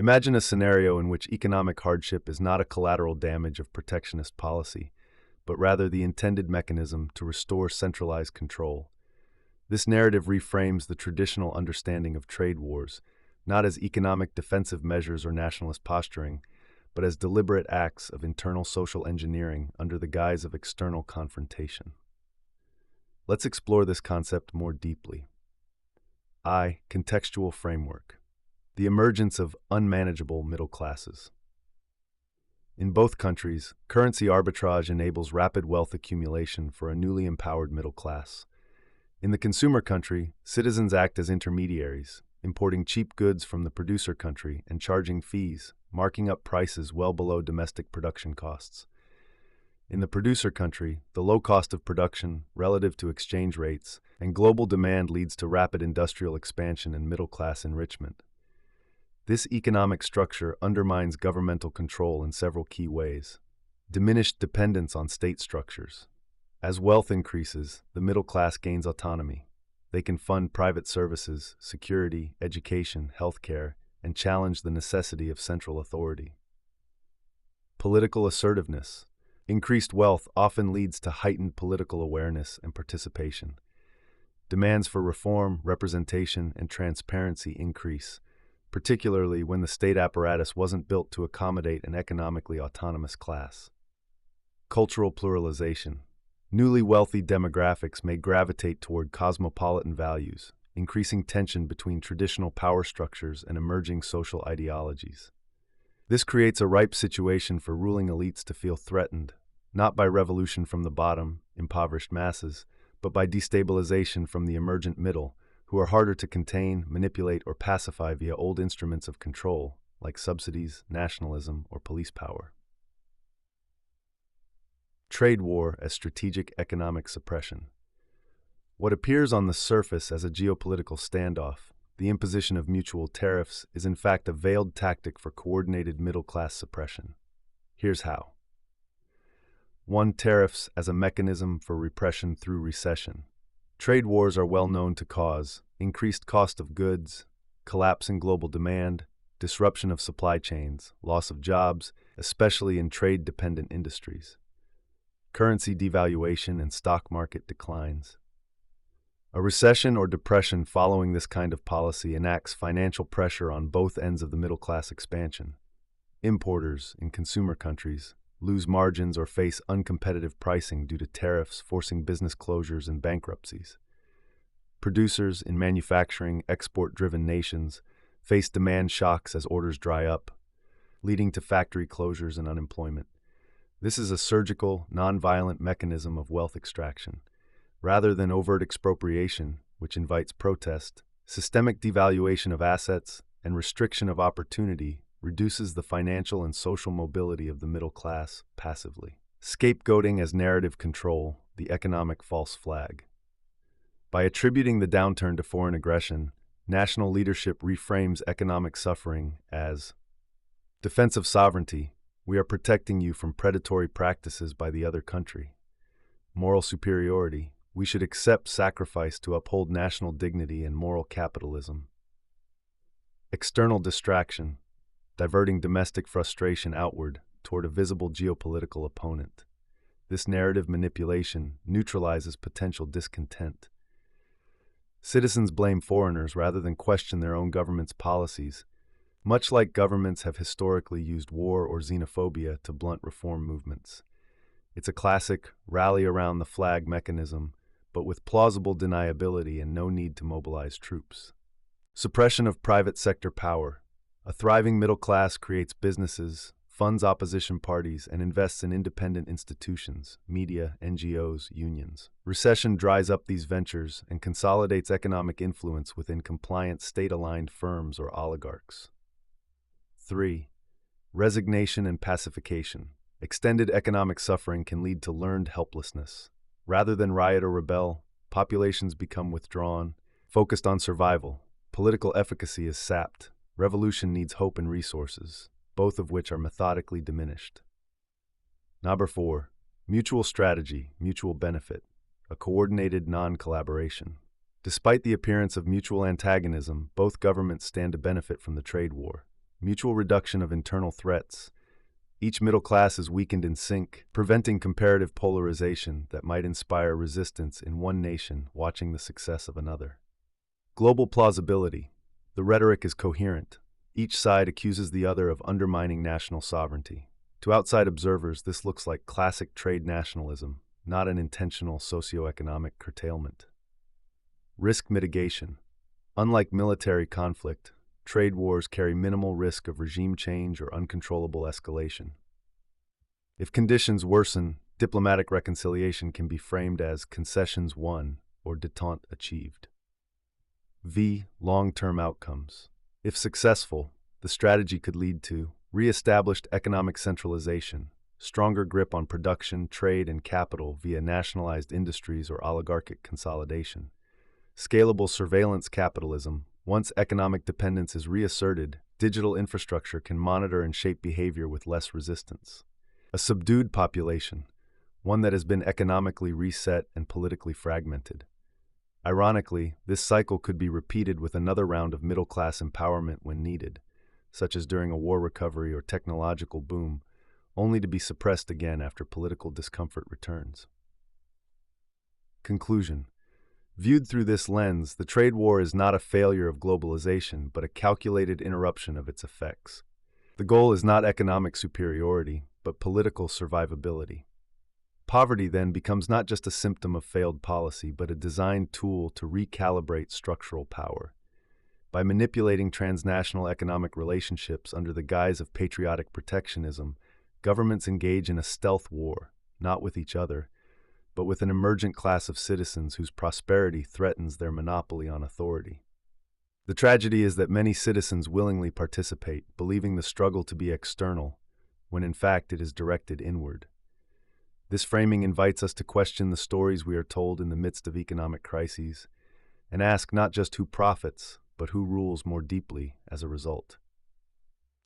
Imagine a scenario in which economic hardship is not a collateral damage of protectionist policy, but rather the intended mechanism to restore centralized control. This narrative reframes the traditional understanding of trade wars, not as economic defensive measures or nationalist posturing, but as deliberate acts of internal social engineering under the guise of external confrontation. Let's explore this concept more deeply. Contextual framework. The emergence of unmanageable middle classes. In both countries, currency arbitrage enables rapid wealth accumulation for a newly empowered middle class. In the consumer country, citizens act as intermediaries, importing cheap goods from the producer country and charging fees, marking up prices well below domestic production costs. In the producer country, the low cost of production, relative to exchange rates, and global demand leads to rapid industrial expansion and middle-class enrichment. This economic structure undermines governmental control in several key ways. Diminished dependence on state structures. As wealth increases, the middle class gains autonomy. They can fund private services, security, education, healthcare, and challenge the necessity of central authority. Political assertiveness. Increased wealth often leads to heightened political awareness and participation. Demands for reform, representation, and transparency increase, particularly when the state apparatus wasn't built to accommodate an economically autonomous class. Cultural pluralization. Newly wealthy demographics may gravitate toward cosmopolitan values, increasing tension between traditional power structures and emerging social ideologies. This creates a ripe situation for ruling elites to feel threatened, not by revolution from the bottom, impoverished masses, but by destabilization from the emergent middle, who are harder to contain, manipulate, or pacify via old instruments of control, like subsidies, nationalism, or police power. Trade war as strategic economic suppression. What appears on the surface as a geopolitical standoff, the imposition of mutual tariffs, is in fact a veiled tactic for coordinated middle-class suppression. Here's how. 1. Tariffs as a mechanism for repression through recession. Trade wars are well known to cause increased cost of goods, collapse in global demand, disruption of supply chains, loss of jobs, especially in trade-dependent industries, currency devaluation and stock market declines. A recession or depression following this kind of policy enacts financial pressure on both ends of the middle-class expansion. Importers in consumer countries lose margins or face uncompetitive pricing due to tariffs forcing business closures and bankruptcies. Producers in manufacturing, export-driven nations face demand shocks as orders dry up, leading to factory closures and unemployment. This is a surgical, non-violent mechanism of wealth extraction. Rather than overt expropriation, which invites protest, systemic devaluation of assets and restriction of opportunity reduces the financial and social mobility of the middle class passively. Scapegoating as narrative control, the economic false flag. By attributing the downturn to foreign aggression, national leadership reframes economic suffering as defense of sovereignty. We are protecting you from predatory practices by the other country. Moral superiority. We should accept sacrifice to uphold national dignity and moral capitalism. External distraction. Diverting domestic frustration outward toward a visible geopolitical opponent. This narrative manipulation neutralizes potential discontent. Citizens blame foreigners rather than question their own government's policies, much like governments have historically used war or xenophobia to blunt reform movements. It's a classic rally-around-the-flag mechanism, but with plausible deniability and no need to mobilize troops. Suppression of private sector power. A thriving middle class creates businesses, funds opposition parties, and invests in independent institutions, media, NGOs, unions. Recession dries up these ventures and consolidates economic influence within compliant state-aligned firms or oligarchs. 3. Resignation and pacification. Extended economic suffering can lead to learned helplessness. Rather than riot or rebel, populations become withdrawn, focused on survival. Political efficacy is sapped. Revolution needs hope and resources, both of which are methodically diminished. Number 4. Mutual strategy, mutual benefit, a coordinated non-collaboration. Despite the appearance of mutual antagonism, both governments stand to benefit from the trade war. mutual reduction of internal threats. Each middle class is weakened in sync, preventing comparative polarization that might inspire resistance in one nation watching the success of another. Global plausibility. The rhetoric is coherent. Each side accuses the other of undermining national sovereignty. To outside observers, this looks like classic trade nationalism, not an intentional socioeconomic curtailment. Risk mitigation. Unlike military conflict, trade wars carry minimal risk of regime change or uncontrollable escalation. If conditions worsen, diplomatic reconciliation can be framed as concessions won or détente achieved. Long-term outcomes. If successful, the strategy could lead to re-established economic centralization, stronger grip on production, trade, and capital via nationalized industries or oligarchic consolidation, scalable surveillance capitalism. Once economic dependence is reasserted, digital infrastructure can monitor and shape behavior with less resistance. A subdued population, one that has been economically reset and politically fragmented. Ironically, this cycle could be repeated with another round of middle-class empowerment when needed, such as during a war recovery or technological boom, only to be suppressed again after political discomfort returns. Conclusion. Viewed through this lens, the trade war is not a failure of globalization, but a calculated interruption of its effects. The goal is not economic superiority, but political survivability. Poverty then becomes not just a symptom of failed policy, but a designed tool to recalibrate structural power. By manipulating transnational economic relationships under the guise of patriotic protectionism, governments engage in a stealth war, not with each other, but with an emergent class of citizens whose prosperity threatens their monopoly on authority. The tragedy is that many citizens willingly participate, believing the struggle to be external, when in fact it is directed inward. This framing invites us to question the stories we are told in the midst of economic crises, and ask not just who profits, but who rules more deeply as a result.